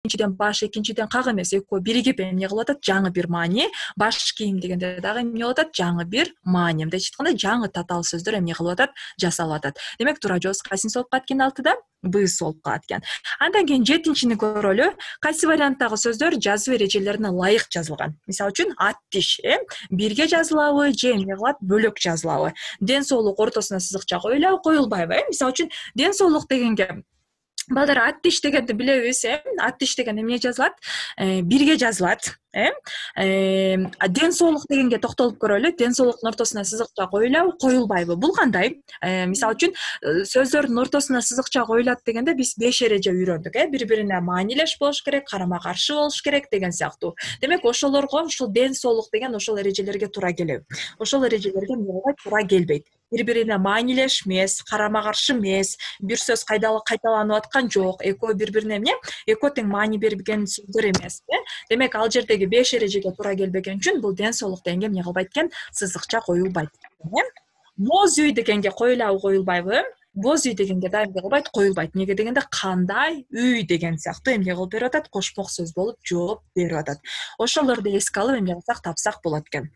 биринчиден баш, экинчиден как эмес, экөө биригип эмне кылып атат, жаңы бир маани. Баш кийим дегенде дагы эмне кылып атат, жаңы бир маани. Мындай айтканда жаңы татаал сөздөр эмне кылып атат, жасалып атат. Демек туура жообуз кайсынысы болуп калат экен алтыда? Б-сы болуп калат экен. Андан кийин 7-чини көрөлү. Кайсы варианттагы сөздөр жазуу эрежелерине ылайык жазылган? Мисалы үчүн ат тиш, бирге жазылабы же эмне кылат, бөлөк жазылабы? Ден соолук ортосуна сызыкча коюлабы, коюлбайбы? Мисалы үчүн ден соолук дегенге балдар ат тиш дегенди билебиз, ат тиш деген эмне жазылат? Бирге жазылат. Ден соолук дегенге токтолуп көрөлү. Ден соолуктун ортосуна сызыкча коюлабы, коюлбайбы? Бул кандай? Мисалы үчүн сөздөрдүн ортосуна сызыкча коюлат дегенде биз 5 эреже үйрөндүк, бири-бирине маанилеш болуш керек, карама каршы болуш керек деген сыяктуу. Демек ошолорго ушул ден соолук деген ошол эрежелерге туура келеби? Ошол эрежелерге туура келбейт. Бири-бирине маанилеш эмес, карама каршы эмес, бир сөз кайталанып аткан жок, экөө бири-бирине эмне? Экөө тең маани берген сөздөр эмес. Демек ал жердеги 5 эрежеге туура келбеген үчүн бул ден соолук дегенге эмне кылбайт экен? Сызыкча коюлбайт. Боз үй дегенге коюлабы, коюлбайбы? Боз үй дегенге да эмне кылбайт? Коюлбайт. Эмнеге дегенде кандай үй деген сыяктуу эмне кылып берип атат? Кошмок сөз болуп жооп берип атат. Ошолорду эске алып эмне кылсак, тапсак болот экен.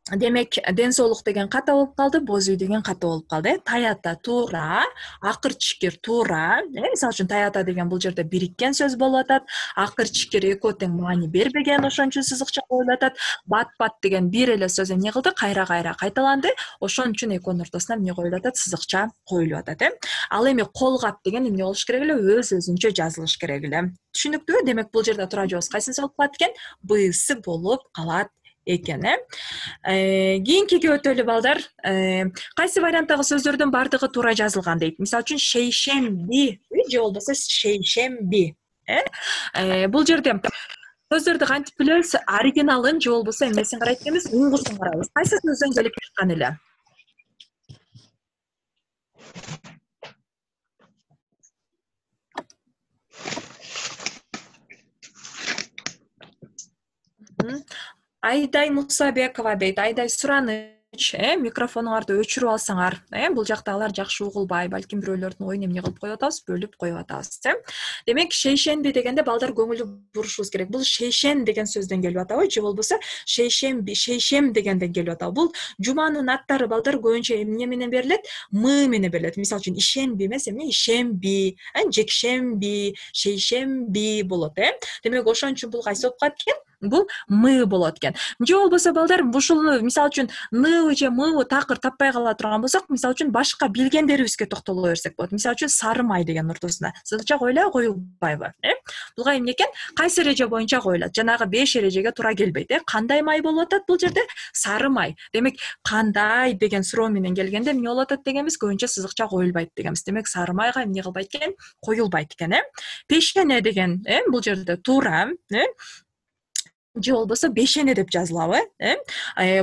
Демек, ден соолук деген ката болуп калды, боз үй деген ката болуп калды. Таята туура, акыр чикир туура. Мисалы үчүн таята деген бул жерде бириккен сөз болуп атат. Акыр чикир экөө тең маани бербеген, ошон үчүн сызыкча коюлуп атат. Бат деген бир эле сөз эмне кылды? Кайра кайталанды. Ошон үчүн экөөнүн ортосуна эмне коюлуп атат? Сызыкча коюлуп атат. Ал эми колгап деген эмне болуш керек эле? Өз-өзүнчө жазылыш керек эле. Түшүнүктүүбү? Демек бул жерде туура жообуз кайсынысы болуп калат экен? Б-сы болуп калат экен. Кийинкиге өтөлү балдар. Кайсы варианттагы сөздөрдүн бардыгы туура жазылган дейт. Мисалы үчүн шейшемби же болбосо шейшемби. Бул жерде сөздөрдү кантип билебиз? Оригиналын же болбосо эмнесин карайт экенбиз? Уңгусун карайбыз. Кайсы сөздөн келип чыккан эле? Айдай Мусабекова дейт. Айдай сураныч, микрофонуңарды өчүрүп алсаңар. Бул жакта алар жакшы угулбай, балким бирөөлөрдүн оюн эмне кылып коюп атабыз? Бөлүп коюп атабыз. Демек, шейшенби дегенде балдар көңүлү бурушубуз керек. Бул шейшен деген сөздөн келип атабы, же болбосо шейшемби, шейшем дегенден келип атабы. Бул жуманын аттары балдар көбүнчө эмне менен берилет? Мы менен берилет. Мисалы үчүн ишенби эмес, эмне? Ишемби, жекшемби, шейшемби болот, Демек, ошон үчүн бул кайсы болуп калат экен? Бул мы болот экен. Же болбосо балдар ушул мисалы үчүн ны же мы такыр таппай кала турган болсок, мисалы үчүн башка билгендерибизге токтоло берсек болот. Мисалы үчүн сары май деген ортосуна сызыкча коюлабы, коюлбайбы? Буга эмне экен? Кайсы эреже боюнча коюлат? Жанагы 5 эрежеге туура келбейт, Кандай май болуп атат бул жерде? Сары май. Демек, кандай деген суроо менен келгенде эмне болуп атат дегенбиз? Көбүнчө сызыкча коюлбайт дегенбиз. Демек, сары майга эмне кылбайт экен? Коюлбайт экен, Пешене деген, бул жерде туура, же болбосо бешене деп жазылабы,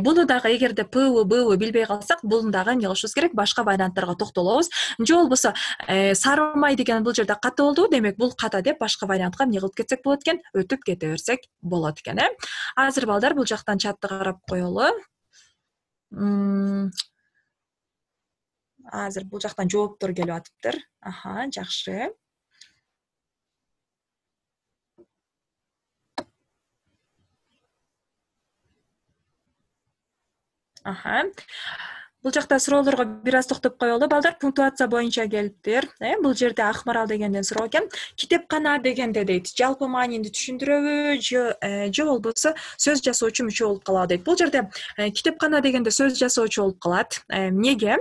Буну дагы эгерде П-вы, Б-вы билбей калсак, буну дагы эмне кылышыбыз керек? Башка варианттарга токтолобуз. Же болбосо сары май деген бул жерде ката болду, демек бул ката деп башка вариантка эмне кылып кетсек болот экен? Өтүп кете берсек болот экен, Азыр балдар бул жактан чатты карап коелу. Азыр бул жактан жооптор келип атыптыр. Жакшы. Бул жакта суроолорго бир аз токтоп коелу. Балдар пунктуация боюнча келиптир. Бул жерде Акмарал дегенден суроо экен. Китепкана дегенде дейт, жалпы маанини түшүндүрөбү же болбосо сөз жасоочу мүчө болуп калабы дейт. Бул жерде китепкана дегенде сөз жасоочу болуп калат. Эмнеге?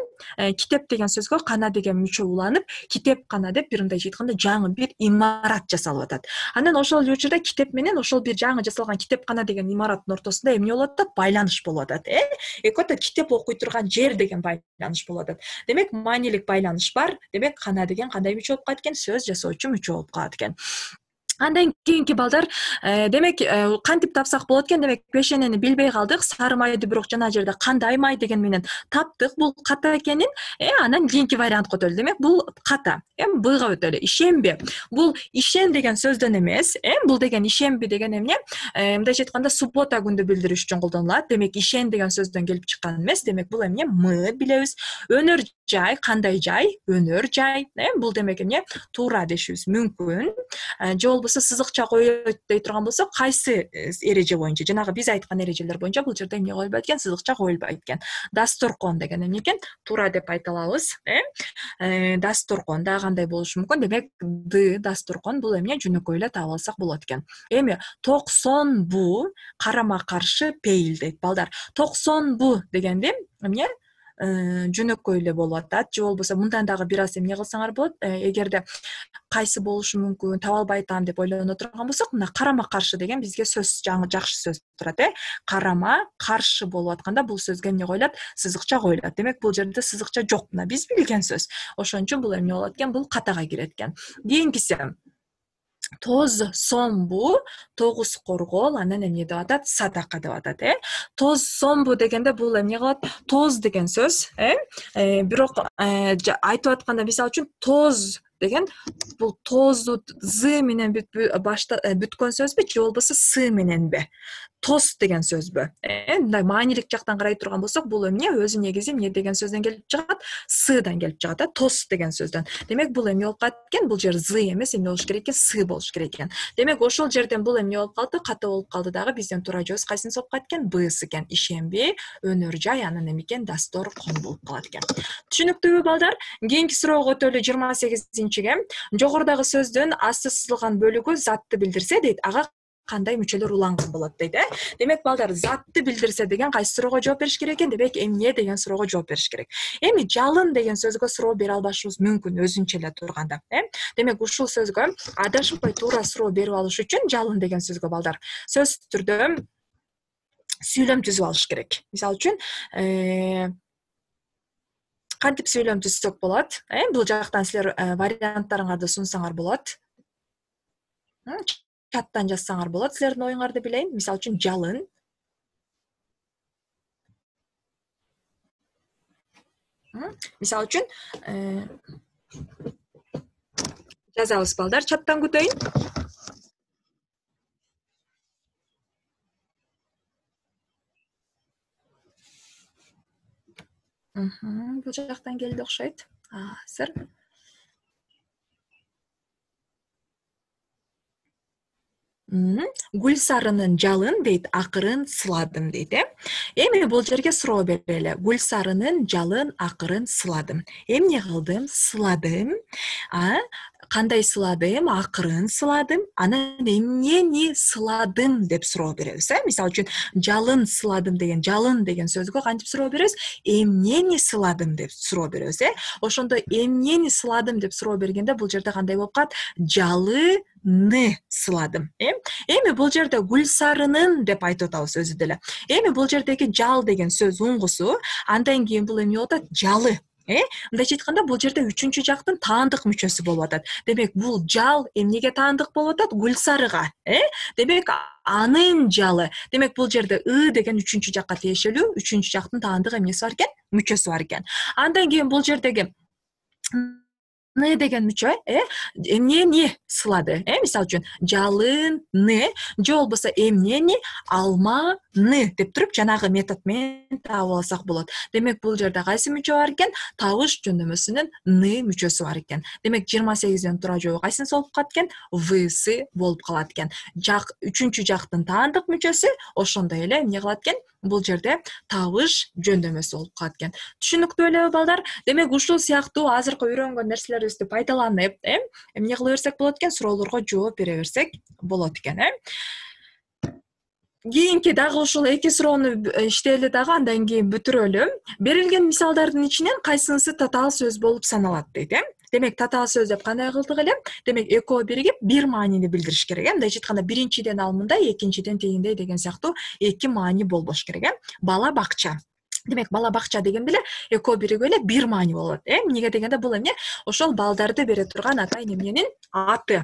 Китеп деген сөзгө кана деген мүчө уланып, китепкана деп бир мындай айтканда жаңы бир имарат жасалып атат. Анан ошол учурда китеп менен ошол бир жаңы жасалган китепкана деген имараттын ортосунда эмне болуп атат? Байланыш болуп атат, Экөө китеп окуй турган жер деген байланыш болуп атат. Демек, маанилик байланыш бар. Демек, кана деген кандай мүчө болуп калат экен? Сөз жасоочу мүчө болуп калат экен. Андан кийинки балдар, демек, кантип тапсак болот экен? Демек, пешенени билбей калдык. Сары майды бирок жана жерде кандай май деген менен таптык. Бул ката экенин, анан кийинки вариантка өтөлдү. Демек, бул ката. Бга өтөлү. Ишенби. Бул ишен деген сөздөн эмес. Бул деген ишенби деген эмне? Мындайча айтканда суббота күндү билдириш үчүн колдонулат. Демек ишен деген сөздөн келип чыккан эмес. Демек бул эмне? Мы билебиз. Өнөр жай, кандай жай? Өнөр жай. Бул демек эмне? Туура дешибиз мүмкүн. Же болбосо сызыкча коёт дей турган болсок, кайсы эреже боюнча? Жанагы биз айткан эрежелер боюнча бул жерде эмне коюлбайт экен? Сызыкча коюлбайт экен. Дасторкон деген эмне экен? Туура деп айта алабыз. Дасторкон да кандай болушу мүмкүн? Демек дасторкон бул эмне? Жөнөкөй эле таап алсак болот экен. Эми 90 бу карама каршы пейил дейт балдар. 90 бу дегенде эмне? Жөнөкөй эле болуп атат. Же болбосо мындан дагы бир аз эмне кылсаңар болот? Эгерде кайсы болушу мүмкүн, таба албай атам деп ойлоно турган болсок, мына карама каршы деген бизге сөз жакшы сөз турат, Карама каршы болуп атканда бул сөзгө эмне коюлат? Сызыкча коюлат. Демек бул жерде сызыкча жок. Мына биз билген сөз. Ошон үчүн бул эмне болот экен? Бул катага кирет экен. Кийинкиси тоз сомбу, 9 коргол, анан эмне деп атат? Садака деп атат, Тоз сомбу дегенде бул эмне кылат? Тоз деген сөз, бирок айтып атканда мисалы үчүн тоз деген бул тозду з менен бүткөн сөзбү, же болбосо с мененби? Тоз деген сөзбү? Мындай маанилик жактан карай турган болсок, бул эмне? Өзү негизи эмне деген сөздөн келип чыгат? Сдан келип чыгат, тоз деген сөздөн. Демек бул эмне болуп калат экен? Бул жер з эмес, эмне болуш керек экен? С болуш керек экен. Демек ошол жерден бул эмне болуп калды? Ката болуп калды дагы. Бизден туура жооз кайсын соп калат экен? Бсы экен. Ишенби, өнөр жай, анан эме экен? Дасторкон болуп калат экен. Түшүнүктүүбү балдар? Кийинки суроого өтөлү 28-ге. Жогорудагы сөздүн асты сызылган бөлүгү затты билдирсе дейт. Ага кандай мүчөлөр уланган болот дейт, Демек балдар, затты билдирсе деген кайсы суроого жооп бериш керек экен? Демек эмне деген суроого жооп бериш керек. Эми жалын деген сөзгө суроо бере албашыбыз мүмкүн өзүнчө эле турганда, Демек ушул сөзгө адашпай туура суроо берип алыш үчүн жалын деген сөзгө балдар сөзсүз түрдө сүйлөм түзүп алыш керек. Мисалы үчүн, кантип сүйлөм түзсөк болот? Бул жактан силер варианттарыңарды сунсаңар болот. Чаттан жазсаңар болот, силердин оюңарды билейин. Мисалы үчүн жалын. Мисалы үчүн жазабыз балдар, чаттан күтөйүн. Бул жактан келди окшойт. Азыр. Гүлсарынын жалын дейт, акырын сыладым дейт, Эми бул жерге суроо берели. Гүлсарынын жалын акырын сыладым. Эмне кылдым? Сыладым. Кандай сыладым? Акырын сыладым. Анан эмнени сыладым деп суроо беребиз, Мисалы үчүн жалын сыладым деген, жалын деген сөзгө кантип суроо беребиз? Эмнени сыладым деп суроо беребиз, Ошондо эмнени сыладым деп суроо бергенде бул жерде кандай болуп калат? Жалыны сыладым, Эми бул жерде гүлсарынын деп айтып атабыз өзү деле. Эми бул жердеги жал деген сөз уңгусу, андан кийин бул эмне болуп атат? Жалы. Мындайча айтканда бул жерде үчүнчү жактын таандык мүчөсү болуп атат. Демек бул жал эмнеге таандык болуп атат? Гүлсарыга. Демек анын жалы. Демек бул жерде деген үчүнчү жакка тиешелүү, үчүнчү жактын таандык эмнеси бар экен? Мүчөсү бар экен. Андан кийин бул жердеги деген мүчө, эмнени сылады, мисалы үчүн жалыны, же болбосо эмнени, алманы деп туруп жанагы метод менен таап алсак болот. Демек бул жерде кайсы мүчө бар экен? Табыш жөндөмөсүнүн ны мүчөсү бар экен. Демек 28ден туура жообу кайсынысы болуп калат экен? Всы болуп калат экен. Үчүнчү жактын таандык мүчөсү, ошондой эле эмне кылат экен? Бул жерде табыш жөндөмөсү болуп калат экен. Түшүнүктүү белеби балдар? Демек ушул сыяктуу азыркы үйрөнгөн нерселерибизди пайдаланып, эмне кыла берсек болот экен? Суроолорго жооп бере берсек болот экен, Кийинки дагы ушул 2 суроону иштели дагы, андан кийин бүтүрөлү. Берилген мисалдардын ичинен кайсынысы татаал сөз болуп саналат дейт, Демек татаал сөз деп кандай кылдык эле? Демек экөө биригип бир маанини билдириш керек, Мындайча айтканда биринчиден ал мындай, экинчиден тигиндей деген сыяктуу 2 маани болбош керек, Бала бакча. Демек бала бакча дегенде эле экөө биригип эле бир маани болот, Эмнеге дегенде бул эмне? Ошол балдарды бере турган атайын эмненин аты,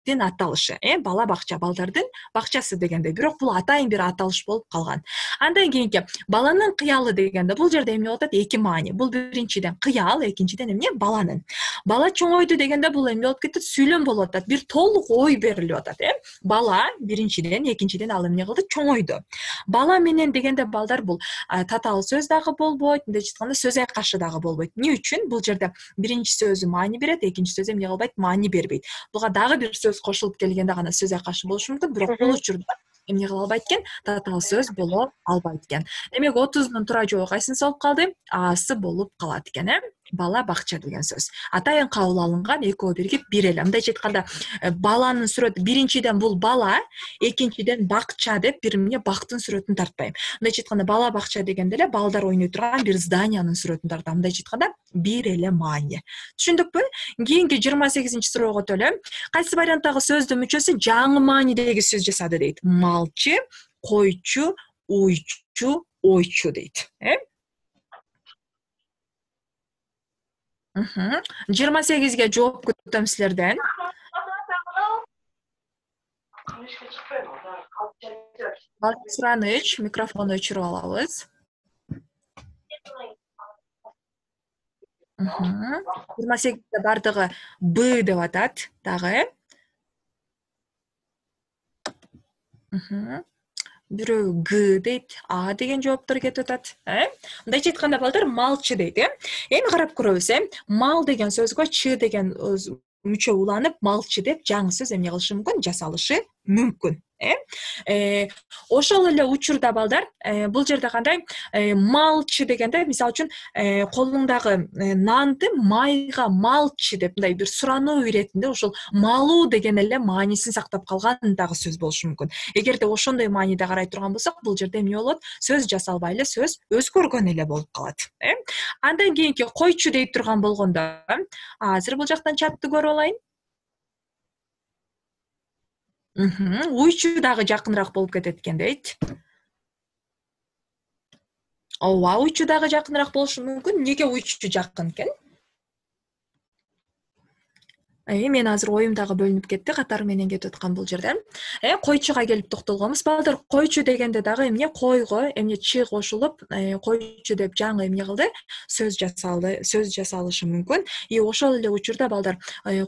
мектептин аталышы, бала бакча, балдардын бакчасы дегенде. Бирок бул атайын бир аталыш болуп калган. Андан кийинки баланын кыялы дегенде бул жерде эмне болуп атат? Эки маани. Бул биринчиден кыял, экинчиден эмне? Баланын. Бала чоңойду дегенде бул эмне болуп кетет? Сүйлөм болуп атат. Бир толук ой берилип атат, Бала биринчиден, экинчиден ал эмне кылды? Чоңойду. Бала менен дегенде балдар бул татаал сөз дагы болбойт, мындай айтканда сөз айкашы дагы болбойт. Эмне үчүн? Бул жерде биринчи сөзү маани берет, экинчи сөзү эмне кылбайт? Маани бербейт. Буга дагы бир сөз кошулуп келгенде гана сөз айкашы болушу мүмкүн, бирок бул учурда эмне кыла албайт экен? Татаал сөз боло албайт экен. Демек 30-дун туура жообу кайсынысы болуп калды? Асы болуп калат экен, Бала бакча деген сөз. Атайын кабыл алынган, экөө биригип бир эле. Мындайча айтканда, баланын сүрөтү биринчиден бул бала, экинчиден бакча деп бир эмне бактын сүрөтүн тартпайм. Мындайча айтканда, бала бакча дегенде эле балдар ойной турган бир зданиянын сүрөтүн тартам. Мындайча айтканда, бир эле маани. Түшүндүкпү? Кийинки 28-ci суроого өтөлөм. Кайсы варианттагы сөздүн мүчөсү жаңы маанидеги сөз жасады дейт? Малчы, койчу, уйчу, ойчу дейт. 28-ге жооп күтөм силерден. Сураныч, микрофонду өчүрүп алабыз. 28-де бардыгы Б деп атат, дагы. Бирөө Г дейт, А деген жооптор кетип атат. Мындайча айтканда балдар малчы дейт, Эми карап көрөбүз, Мал деген сөзгө Ч деген мүчө уланып, малчы деп жаңы сөз эмне кылышы мүмкүн? Жасалышы мүмкүн. Ошол эле учурда балдар, бул жерде кандай? Малчы дегенде, мисалы үчүн, колуңдагы нанды майга малчы деп мындай бир сурануу иретинде ошол малуу деген эле маанисин сактап калган дагы сөз болушу мүмкүн. Эгерде ошондой мааниде карай турган болсок, бул жерде эмне болот? Сөз жасалбай эле сөз өзгөргөн эле болуп калат. Андан кийинки койчу дейт турган болгондо, азыр бул жактан чатты көрүп алайын. Уйчу дагы жакыныраак болуп кетет экен дейт. Ооба, уйчу дагы жакыныраак болушу мүмкүн. Неге уйчу жакын экен? Мен азыр оюм дагы бөлүнүп кетти, катары менен кетип аткан бул жерде. Койчуга келип токтолгонбуз. Балдар, койчу дегенде дагы эмне? Койго эмне Ч кошулуп, койчу деп жаңы эмне кылды? Сөз жасалышы мүмкүн. Ошол эле учурда балдар,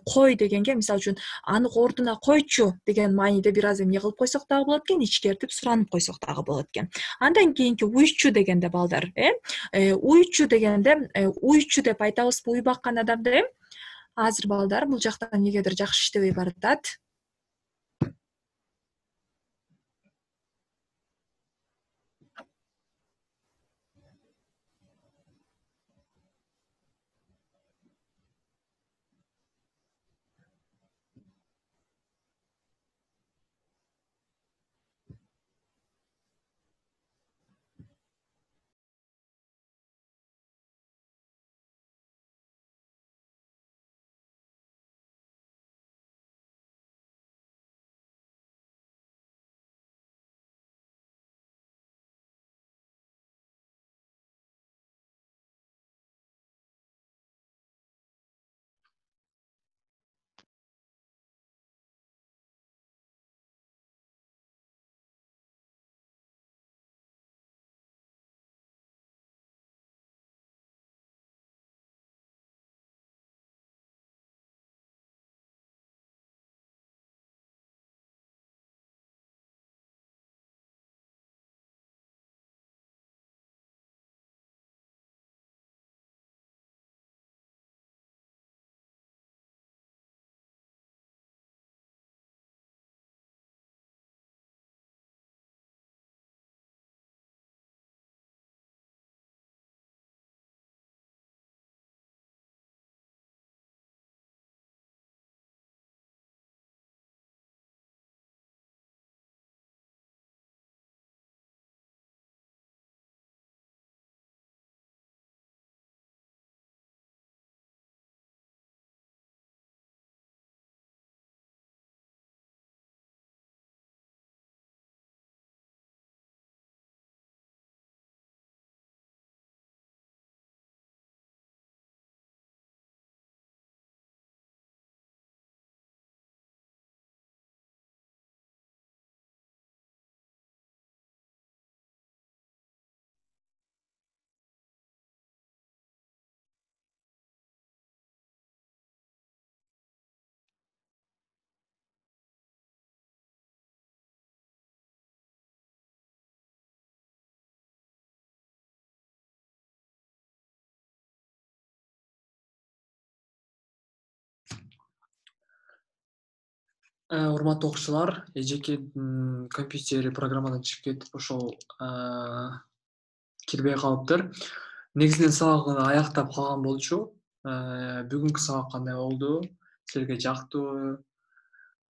кой дегенге, мисалы үчүн, анын ордуна койчу деген мааниде бир аз эмне кылып койсок дагы болот экен, ичкертип суранып койсок дагы болот экен. Андан кийинки уйчу дегенде балдар, уйчу дегенде, уйчу деп айтабызбы уй баккан адамды, Азыр балдар бул жактан негедир жакшы иштебей баратат. Урматтуу окуучулар, эжеке компьютери программадан чыгып кетип ошол кирбей калыптыр. Негизинен сабагы аяктап калган болчу. Бүгүнкү сабак кандай болду? Силерге жактыбы?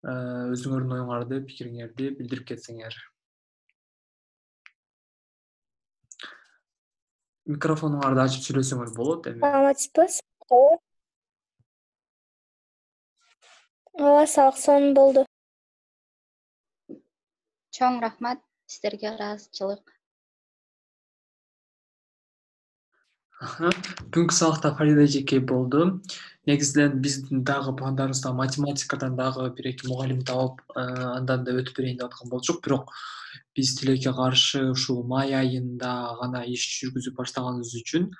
Өзүңөрдүн оюңарды, пикириңерди билдирип кетсеңер. Микрофонуңарды ачып сүйлөсөңөр болот эми. Саламатсызбы? Ооба, сабак сонун болду. Чоң рахмат сиздерге ыраазычылык. Бүгүнкү сабакта Фарида эжеке болду. Негизинен биздин дагы пландарыбызда математикадан дагы бир эки мугалим таап, андан да өтүп берейин деп аткан болчук. Бирок биз тилекке каршы ушул май айында гана иш жүргүзүп баштаганыбыз үчүн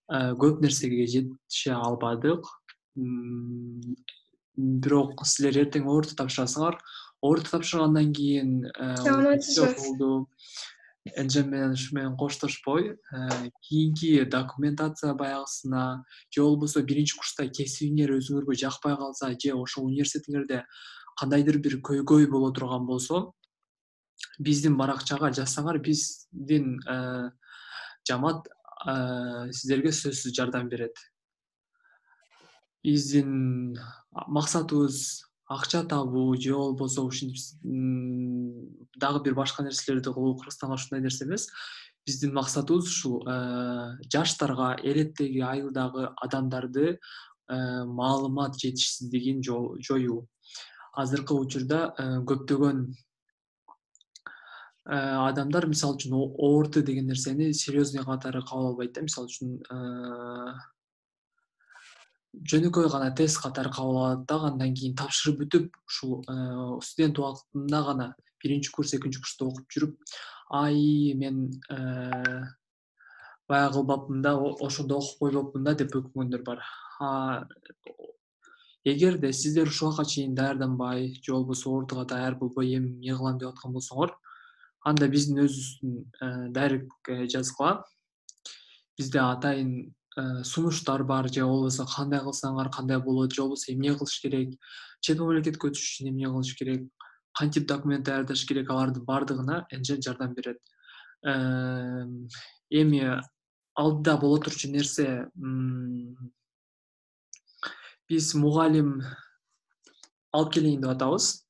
көп нерсеге жетише албадык. Бирок силер эртең орто тапшырасыңар. Орто тапшыргандан кийин болду. Энжем менен ушу менен коштошпой, кийинки документация баягысына же болбосо биринчи курста кесибиңер өзүңөргө жакпай калса же ошол университетиңерде кандайдыр бир көйгөй боло турган болсо, биздин баракчага жазсаңар, биздин жамаат сиздерге сөзсүз жардам берет. Биздин максатыбыз акча табуу же болбосо ушинтип дагы бир башка нерселерди кылуу кыргызстанга ушундай нерсе эмес. Биздин максатыбыз ушул жаштарга, элеттеги айылдагы адамдарды маалымат жетишсиздигин жоюу. Азыркы учурда көптөгөн адамдар мисалы үчүн орто деген нерсени серьезный катары кабыл албайт да. Мисалы үчүн жөнөкөй гана тест катары кабыл алат да, андан кийин тапшырып бүтүп, ушул студент убактында гана биринчи курс, экинчи курста окуп жүрүп, мен баягы кылбапмын да, ошондо окуп койбопмун да деп өкүнгөндөр бар. Эгерде сиздер ушуга чейин даярданбай, же болбосо ортого даяр болбой эмне кылам деп аткан болсоңор, анда биздин өзүбүздүн дайректке жазгыла. Бизде атайын сунуштар бар, же болбосо кандай кылсаңар кандай болот, же болбосо эмне кылыш керек, чет мамлекетке өтүш үчүн эмне кылыш керек, кантип документ даярдаш керек, алардын баардыгына Энжен жардам берет. Эми алдыда боло турчу нерсе, биз мугалим алып келейин деп атабыз.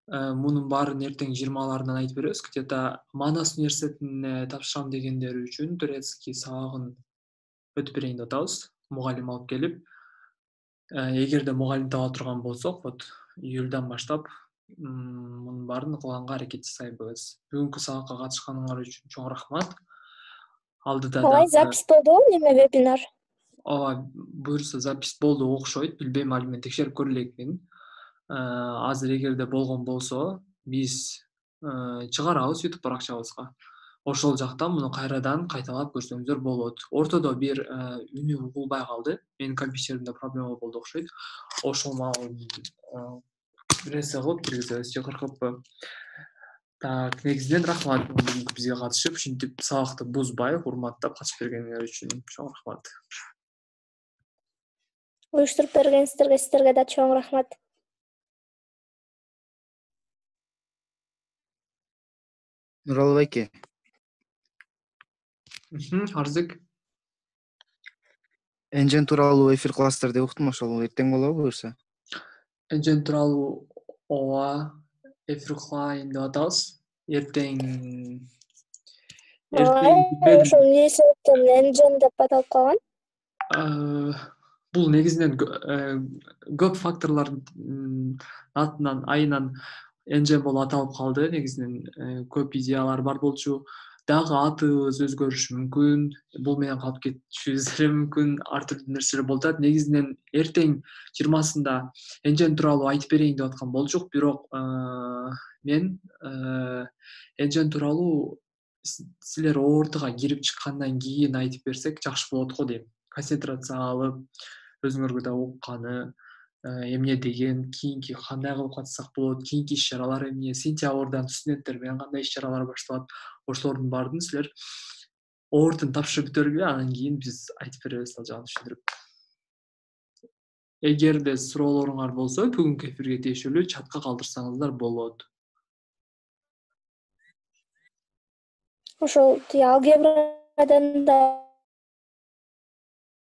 Мунун баарын эртең 20-аларынан айтып беребиз. Где-то Манас университетине тапшырам дегендер үчүн турецкий сабагын өтүп берейин деп атабыз. Мугалим алып келип, эгерде мугалим таба турган болсок, вот июльдан баштап мунун баарын кылганга аракет жасайбыз. Бүгүнкү сабакка катышканыңар үчүн чоң рахмат. Алдыда Алай запись болдубу, неме вебинар? Ооба, буюрса запись болду окшойт, билбейм, али мен текшерип көрө элекмин. Азыр эгерде болгон болсо, биз чыгарабыз YouTube баракчабызга. Ошол жактан муну кайрадан кайталап көрсөңүздөр болот. Ортодо бир үнү угулбай калды. Менин компьютеримде проблема болду окшойт. Ошол маал бир нерсе кылып киргизебиз же кыркыппы. Так, негизинен рахмат бизге катышып, ушинтип сабакты бузбай, урматтап катышып бергениңер үчүн чоң рахмат. Уюштуруп бергениңиздерге сиздерге да чоң рахмат. Нуралы байке. Арзык. Энжен тууралуу эфир класстер деп уктум, ошол эртең болобу буюрса? Энжен тууралуу ооба эфир кылайын деп атабыз. Эртең Ошол эмне себептен Энжен деп аталып калган? Бул негизинен көп факторлордун атынан айынан Энжен болуп аталып калды. Негизинен көп идеялар бар болчу. Дагы атыбыз өзгөрүшү мүмкүн. Бул менен калып кетишибиз деле мүмкүн. Ар түрдүү нерселер болуп атат. Негизинен эртең 20-сында Энжен тууралуу айтып берейин деп аткан болчук, бирок мен Энжен тууралуу силер ортого кирип чыккандан кийин айтып берсек жакшы болот го дейм. Концентрация алып, өзүңөргө да укканы, эмне деген, кийинки кандай кылып катсак болот, кийинки иш-чаралар эмне, сентябрдан студенттер менен кандай иш-чаралар башталат, ошолордун баарын силер ортун тапшырып бүтө бергиле, анан кийин биз айтып беребиз ал жагын түшүндүрүп. Эгерде суроолоруңар болсо, бүгүнкү эфирге тиешелүү чатка калтырсаңыздар болот. Ошол алгебрадан да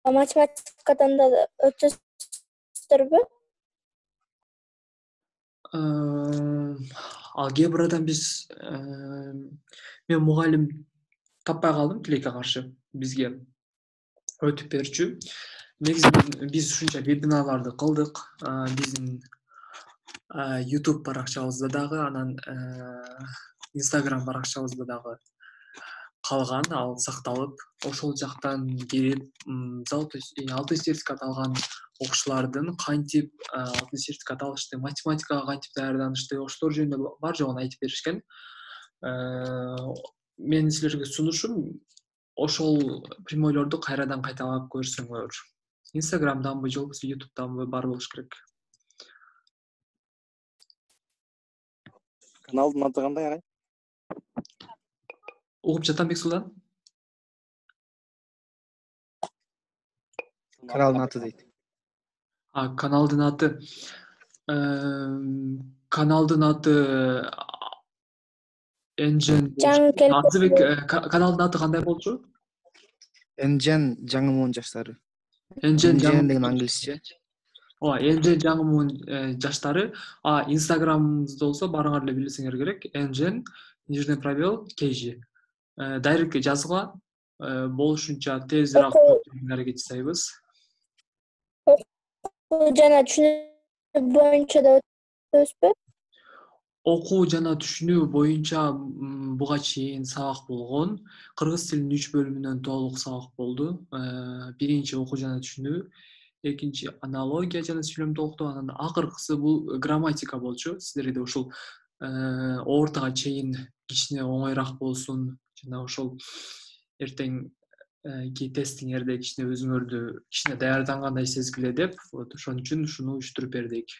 математикадан да өтөсүздарбы? Алгебрадан биз мен мугалим таппай калдым тилекке каршы бизге өтүп берчү. Негизинен биз ушунча вебинарларды кылдык. Биздин YouTube баракчабызда дагы, анан Instagram баракчабызда дагы калган, ал сакталып, ошол жактан келип, алтын сертификат алган окуучулардын кантип алтын сертификат алышты, математикага кантип даярданышты, ошолор жөнүндө бар жогун айтып беришкен. Менин силерге сунушум ошол прямойлорду кайрадан кайталап көрсөңөр. Instagramданбы же болбосо YouTube'данбы бар болуш керек. Каналдын аты кандай агай? Угуп жатам Бексултан? Каналдын аты дейт. Каналдын аты Engine. Азыбек, каналдын аты кандай болчу? Энжен жаңы муун жаштары. Engine деген англисче. Engine жаңы муун жаштары. Instagram'ыбызда болсо барыңар эле билсеңер керек. Engine нижний пробел KG. Дайректке жазгыла, болушунча тезирээк аракет жасайбыз. Жана түшүнүү боюнча да өтөбүзбү? Окуу жана түшүнүү боюнча буга чейин сабак болгон. Кыргыз тилинин 3 бөлүмүнөн толук сабак болду. Биринчи окуу жана түшүнүү, экинчи аналогия жана сүйлөм толуктоо, анан акыркысы бул грамматика болчу. Сиздерге ушул ортага чейин кичине оңойраак болсун, жана ошол эртең ки тестиңерде кичине өзүңөрдү кичине даярдангандай сезгиле деп, ошон үчүн ушуну уюштуруп бердик.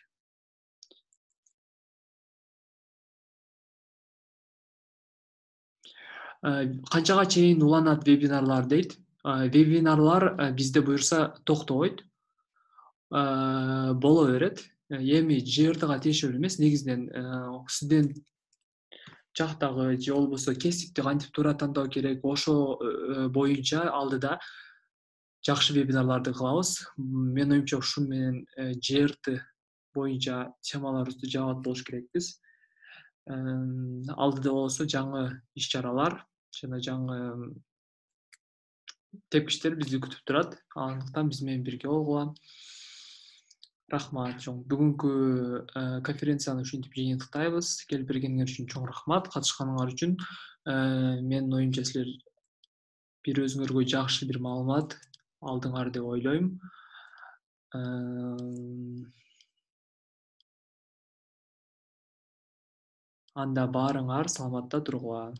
Канчага чейин уланат вебинарлар дейт. Вебинарлар бизде буюрса токтобойт. Боло берет. Эми ЖРТга тиешелүү эмес, негизинен сиздин жактагы же болбосо кесипти кантип туура тандоо керек, ошо боюнча алдыда жакшы вебинарларды кылабыз. Менин оюмча ушун менен ЖРТ боюнча темаларыбызды жаап болуш керекпиз. Алдыда болсо жаңы иш-чаралар жана жаңы тепкичтер бизди күтүп турат. Андыктан биз менен бирге болгула. Рахмат. Бүгүнкү конференцияны ушинтип жыйынтыктайбыз. Келип бергениңер үчүн чоң рахмат. Катышканыңар үчүн менин оюмча силер бир өзүңөргө жакшы бир маалымат алдыңар деп ойлойм. Анда баарыңар саламатта тургула.